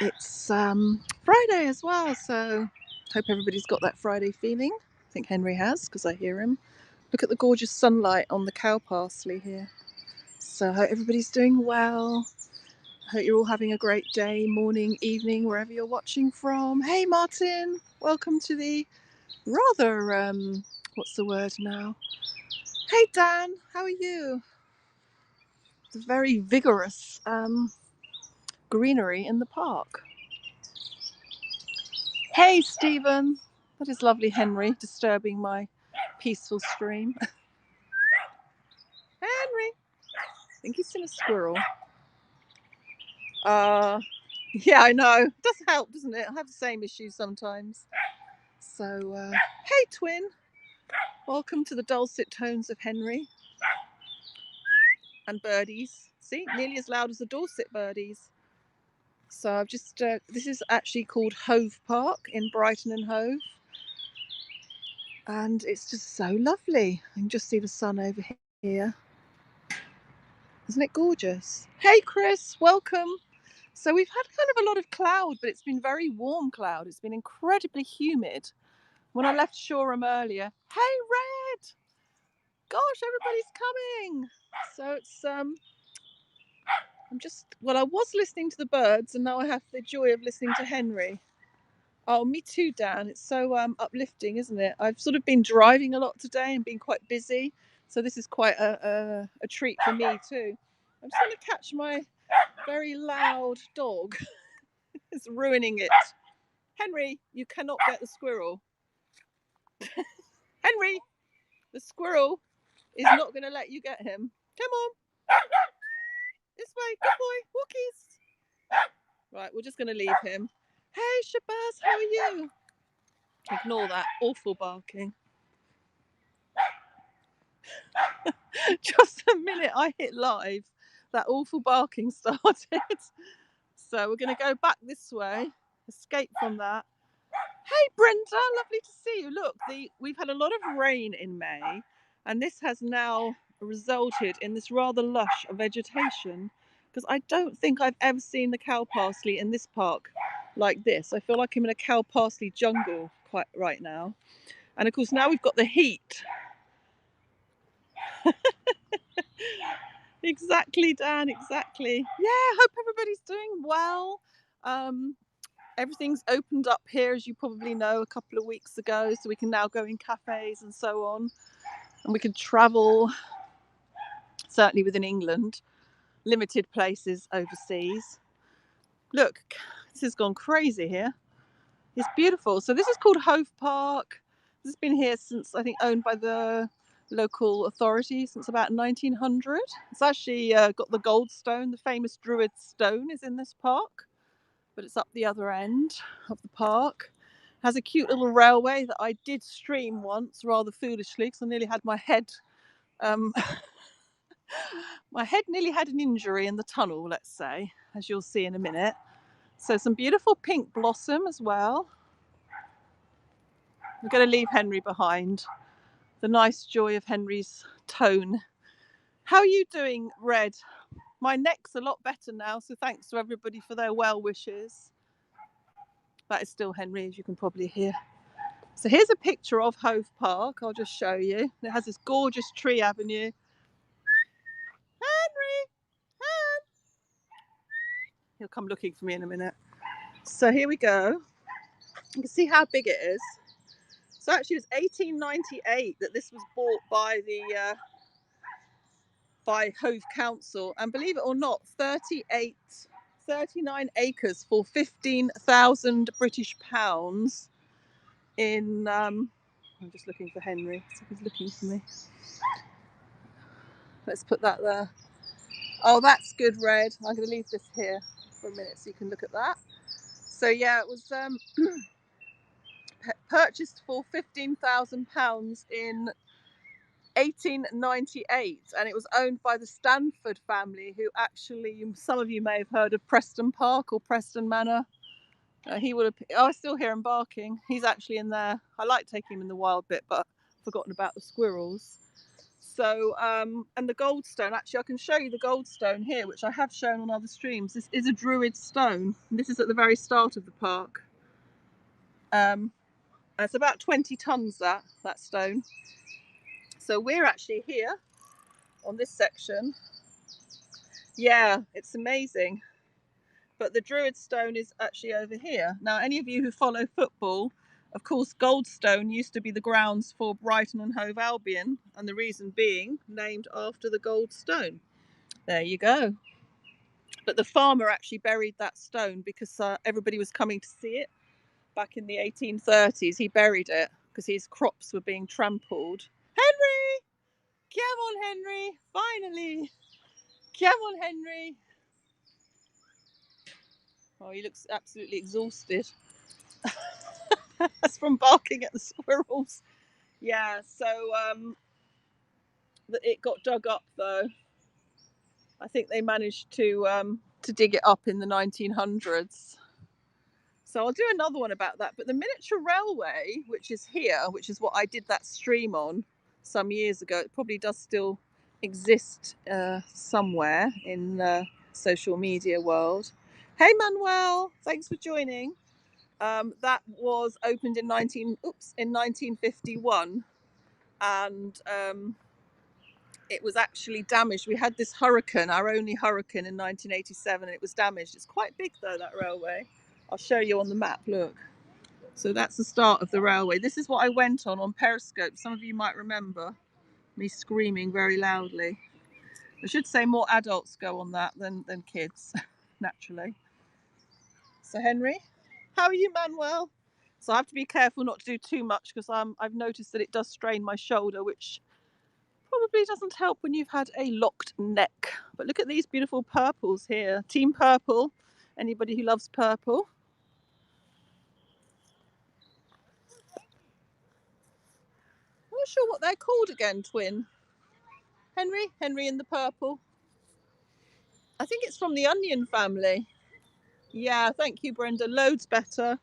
It's Friday as well, so hope everybody's got that Friday feeling. I think Henry has, because I hear him. Look at the gorgeous sunlight on the cow parsley here. So I hope everybody's doing well. I hope you're all having a great day, morning, evening, wherever you're watching from. Hey Martin, welcome to the rather, what's the word now? Hey Dan, how are you? The very vigorous greenery in the park. Hey Stephen, that is lovely Henry disturbing my peaceful stream. Henry, I think he's seen a squirrel. Yeah, I know. It does help, doesn't it? I have the same issues sometimes. So, hey twin, welcome to the dulcet tones of Henry and birdies. See, nearly as loud as the Dorset birdies. So I've just, this is actually called Hove Park in Brighton and Hove. And it's just so lovely. I can just see the sun over here. Isn't it gorgeous? Hey Chris, welcome. So we've had kind of a lot of cloud, but it's been very warm cloud. It's been incredibly humid. When I left Shoreham earlier, hey Red! Gosh, everybody's coming. So it's I was listening to the birds, and now I have the joy of listening to Henry. Oh, me too, Dan. It's so uplifting, isn't it? I've sort of been driving a lot today and been quite busy, so this is quite a treat for me too. I'm just going to catch my very loud dog. It's ruining it. Henry, you cannot get the squirrel. Henry, the squirrel is not going to let you get him. Come on. This way. Good boy. Walkies. Right, we're just going to leave him. Hey, Shabazz, how are you? Ignore that awful barking. Just a minute I hit live, that awful barking started. So we're going to go back this way, escape from that. Hey Brenda, lovely to see you. Look, we've had a lot of rain in May, and this has now resulted in this rather lush vegetation, because I don't think I've ever seen the cow parsley in this park like this. I feel like I'm in a cow parsley jungle quite right now. And of course now we've got the heat. Exactly, Dan, exactly. Yeah, hope everybody's doing well. Everything's opened up here, as you probably know, a couple of weeks ago, so we can now go in cafes and so on, and we can travel, certainly within England, limited places overseas. Look, this has gone crazy here. It's beautiful. So this is called Hove Park. This has been here since, I think, owned by the local authority since about 1900. It's actually got the Goldstone, the famous Druid stone is in this park, but it's up the other end of the park. It has a cute little railway that I did stream once, rather foolishly, because I nearly had my head my head nearly had an injury in the tunnel, let's say, as you'll see in a minute. So some beautiful pink blossom as well. We're going to leave Henry behind. The nice joy of Henry's tone. How are you doing, Red? My neck's a lot better now, so thanks to everybody for their well wishes. That is still Henry, as you can probably hear. So here's a picture of Hove Park. I'll just show you. It has this gorgeous tree avenue. Henry! Hen! He'll come looking for me in a minute. So here we go. You can see how big it is. So actually it was 1898 that this was bought by the by Hove Council, and believe it or not, 39 acres for 15,000 British pounds in I'm just looking for Henry, so he's looking for me. Let's put that there. Oh, that's good, Red. I'm going to leave this here for a minute so you can look at that. So yeah, it was purchased for £15,000 in 1898, and it was owned by the Stanford family, who actually, some of you may have heard of Preston Park or Preston Manor. He would have. Oh, I still hear him barking. He's actually in there. I like taking him in the wild bit, but I've forgotten about the squirrels. So, and the goldstone, actually, I can show you the goldstone here, which I have shown on other streams. This is a Druid stone. And this is at the very start of the park. And it's about 20 tons, that stone. So we're actually here on this section. Yeah, it's amazing. But the Druid stone is actually over here. Now, any of you who follow football, of course, Goldstone used to be the grounds for Brighton and Hove Albion, and the reason being named after the gold stone. There you go. But the farmer actually buried that stone because everybody was coming to see it back in the 1830s. He buried it because his crops were being trampled. Henry! Come on, Henry! Finally! Come on, Henry! Oh, he looks absolutely exhausted. That's from barking at the squirrels. Yeah, so it got dug up though. I think they managed to dig it up in the 1900s. So I'll do another one about that. But the miniature railway, which is here, which is what I did that stream on some years ago, it probably does still exist somewhere in the social media world. Hey Manuel, thanks for joining. That was opened in 1951, and it was actually damaged. We had this hurricane, our only hurricane in 1987, and it was damaged. It's quite big though, that railway. I'll show you on the map, look. So that's the start of the railway. This is what I went on Periscope. Some of you might remember me screaming very loudly. I should say more adults go on that than kids, naturally. So Henry, how are you, Manuel? So I have to be careful not to do too much because I've noticed that it does strain my shoulder, which probably doesn't help when you've had a locked neck. But look at these beautiful purples here. Team Purple. Anybody who loves purple? I'm not sure what they're called again, twin. Henry and the purple. I think it's from the onion family. Yeah, thank you, Brenda. Loads better. And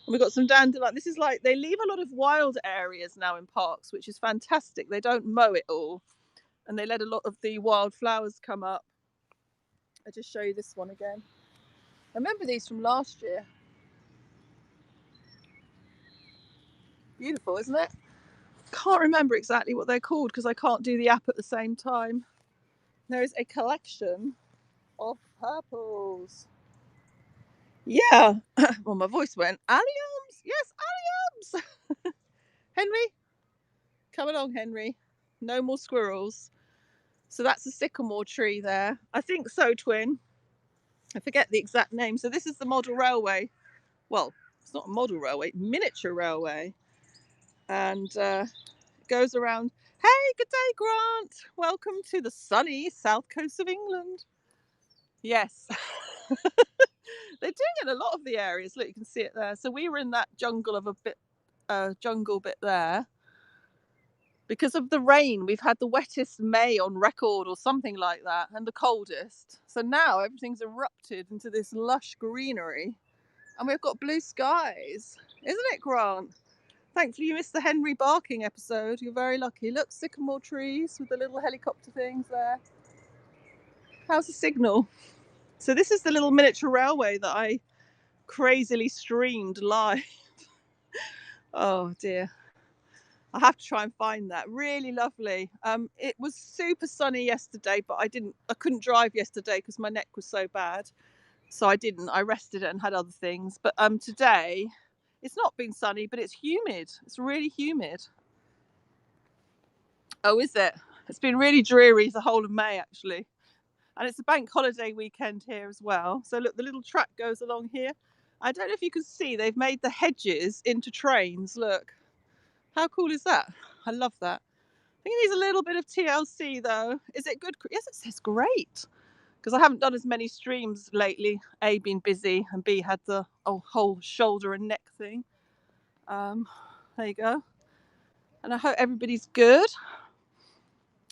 we've got some dandelion. This is like, they leave a lot of wild areas now in parks, which is fantastic. They don't mow it all, and they let a lot of the wild flowers come up. I'll just show you this one again. I remember these from last year. Beautiful, isn't it? Can't remember exactly what they're called because I can't do the app at the same time. There is a collection of purples. Yeah. Well, my voice went, alliums. Yes, alliums. Henry, come along, Henry. No more squirrels. So that's a sycamore tree there. I think so, twin. I forget the exact name. So this is the model railway. Well, it's not a model railway, miniature railway. And it goes around. Hey, good day, Grant. Welcome to the sunny south coast of England. Yes. They're doing it in a lot of the areas. Look, you can see it there. So we were in that jungle bit there. Because of the rain, we've had the wettest May on record or something like that, and the coldest. So now everything's erupted into this lush greenery, and we've got blue skies. Isn't it, Grant? Thankfully, you missed the Henry barking episode. You're very lucky. Look, sycamore trees with the little helicopter things there. How's the signal? So this is the little miniature railway that I crazily streamed live. Oh dear. I have to try and find that. Really lovely. It was super sunny yesterday, but I couldn't drive yesterday because my neck was so bad. So I didn't. I rested it and had other things. But today, it's not been sunny, but it's humid. It's really humid. Oh, is it? It's been really dreary the whole of May, actually. And it's a bank holiday weekend here as well. So look, the little track goes along here. I don't know if you can see, they've made the hedges into trains. Look. How cool is that? I love that. I think it needs a little bit of TLC though. Is it good? Yes, it says great. Because I haven't done as many streams lately. A, been busy, and B, had the whole shoulder and neck thing. There you go. And I hope everybody's good.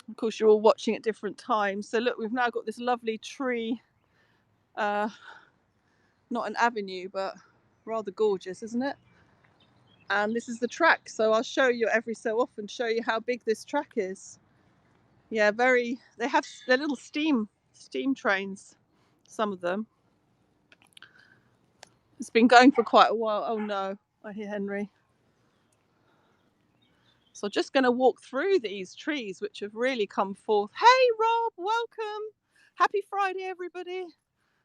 Of course, you're all watching at different times. So look, we've now got this lovely tree. Not an avenue, but rather gorgeous, isn't it? And this is the track. So I'll show you every so often, show you how big this track is. Yeah, very. They have their little steam trains. Some of them. It's been going for quite a while. Oh no, I hear Henry. So I'm just going to walk through these trees, which have really come forth. Hey, Rob, welcome. Happy Friday, everybody.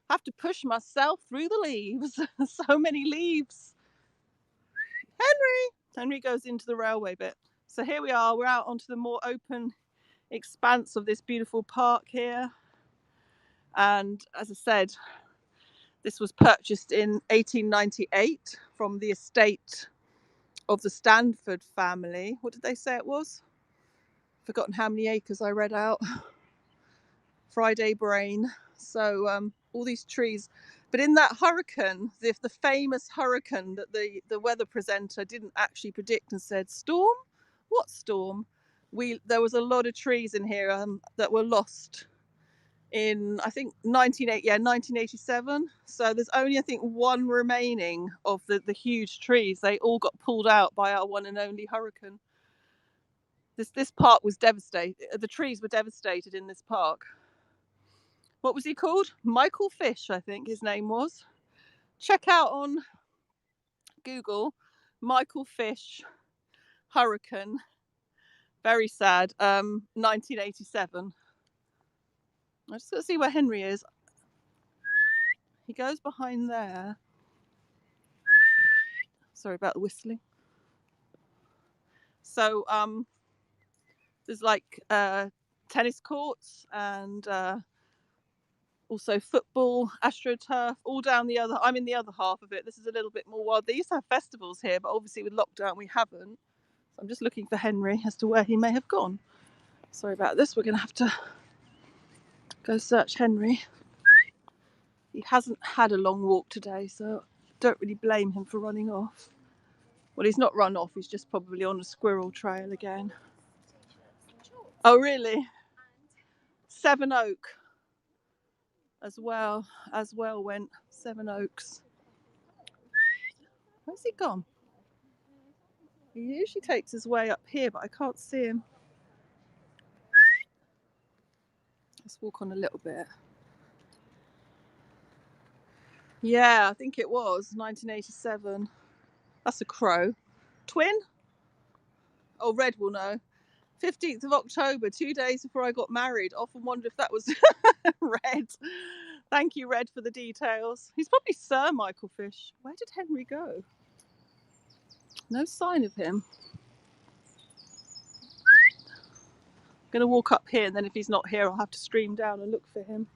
I have to push myself through the leaves. So many leaves. Henry goes into the railway bit. So here we are. We're out onto the more open expanse of this beautiful park here. And as I said, this was purchased in 1898 from the estate of the Stanford family. What did they say it was? Forgotten how many acres I read out. Friday brain. So all these trees. But in that hurricane, the famous hurricane that the weather presenter didn't actually predict and said, storm? What storm? There was a lot of trees in here that were lost in, I think, 1987. So there's only, I think, one remaining of the huge trees. They all got pulled out by our one and only hurricane. This park was devastated. The trees were devastated in this park. What was he called? Michael Fish, I think his name was. Check out on Google, Michael Fish hurricane. Very sad. 1987. I just got to see where Henry is. He goes behind there. Sorry about the whistling. So there's like tennis courts and also football, AstroTurf, all down the other. I'm in the other half of it. This is a little bit more wild. They used to have festivals here, but obviously with lockdown we haven't. So I'm just looking for Henry as to where he may have gone. Sorry about this. We're going to have to go search Henry. He hasn't had a long walk today, so don't really blame him for running off. Well, he's not run off. He's just probably on a squirrel trail again. Oh, really? Seven Oak as well went. Seven Oaks. Where's he gone? He usually takes his way up here, but I can't see him. Let's walk on a little bit. Yeah, I think it was 1987. That's a crow. Twin? Oh, Red will know. 15th of October, 2 days before I got married. Often wonder if that was Red. Thank you, Red, for the details. He's probably Sir Michael Fish. Where did Henry go? No sign of him. I'm going to walk up here, and then if he's not here, I'll have to stream down and look for him.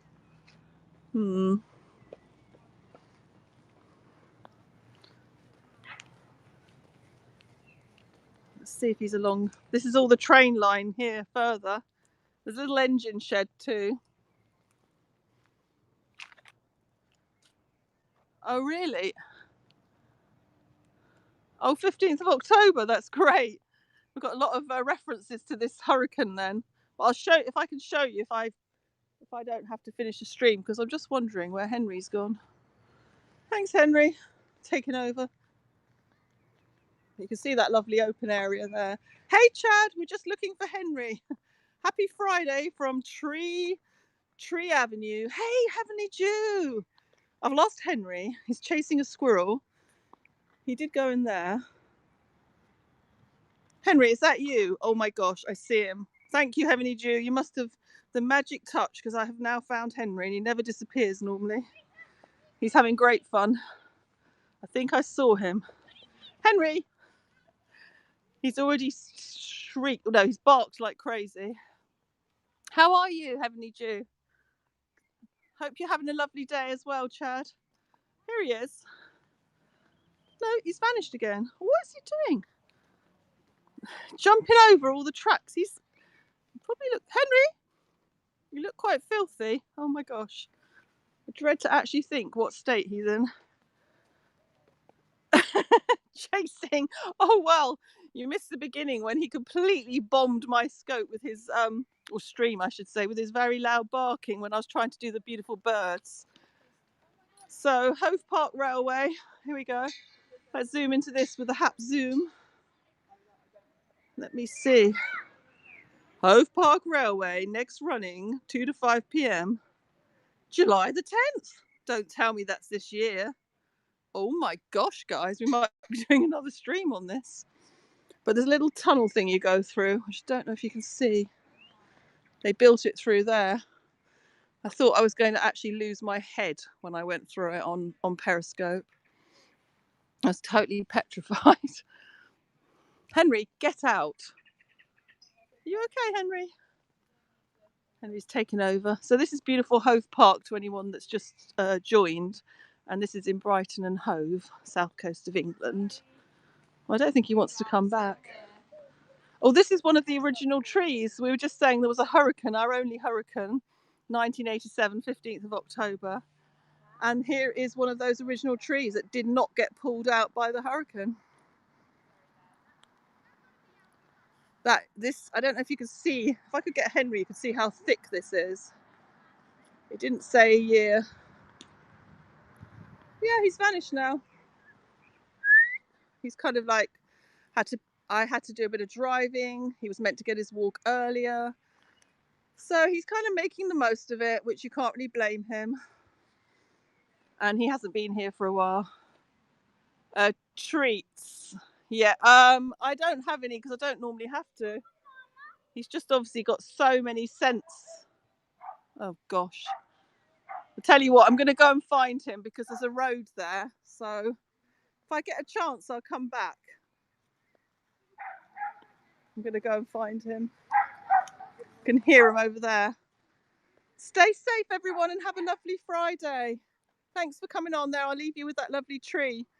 Let's see if he's along. This is all the train line here further. There's a little engine shed too. Oh, really? Oh, 15th of October. That's great. We've got a lot of references to this hurricane then. Well, I'll show if I can show you if I don't have to finish the stream, because I'm just wondering where Henry's gone. Thanks, Henry. Taking over. You can see that lovely open area there. Hey, Chad, we're just looking for Henry. Happy Friday from Tree Avenue. Hey, Heavenly Jew. I've lost Henry. He's chasing a squirrel. He did go in there. Henry, is that you? Oh my gosh, I see him. Thank you, Heavenly Jew. You must have the magic touch, because I have now found Henry and he never disappears normally. He's having great fun. I think I saw him. Henry! He's already shrieked. No, he's barked like crazy. How are you, Heavenly Jew? Hope you're having a lovely day as well, Chad. Here he is. No, he's vanished again. What is he doing? Jumping over all the tracks. He's probably Henry, you look quite filthy. Oh my gosh. I dread to actually think what state he's in. Chasing. Oh well, you missed the beginning when he completely bombed my scope with his or stream I should say, with his very loud barking when I was trying to do the beautiful birds. So Hove Park Railway, here we go. Let's zoom into this with a hap zoom. Let me see. Hove Park Railway, next running 2 to 5 p.m. July the 10th. Don't tell me that's this year. Oh my gosh, guys, we might be doing another stream on this. But there's a little tunnel thing you go through, which I don't know if you can see. They built it through there. I thought I was going to actually lose my head when I went through it on Periscope. I was totally petrified. Henry, get out. Are you okay, Henry? Henry's taken over. So this is beautiful Hove Park to anyone that's just joined. And this is in Brighton and Hove, south coast of England. Well, I don't think he wants to come back. Oh, this is one of the original trees. We were just saying there was a hurricane, our only hurricane, 1987, 15th of October. And here is one of those original trees that did not get pulled out by the hurricane. I don't know if you can see, if I could get Henry, you could see how thick this is. It didn't say a year. Yeah, he's vanished now. He's kind of like, I had to do a bit of driving. He was meant to get his walk earlier. So he's kind of making the most of it, which you can't really blame him. And he hasn't been here for a while. Treats. Yeah, I don't have any because I don't normally have to. He's just obviously got so many scents. Oh gosh. I'll tell you what, I'm going to go and find him because there's a road there. So if I get a chance, I'll come back. I'm going to go and find him. You can hear him over there. Stay safe, everyone, and have a lovely Friday. Thanks for coming on there. I'll leave you with that lovely tree.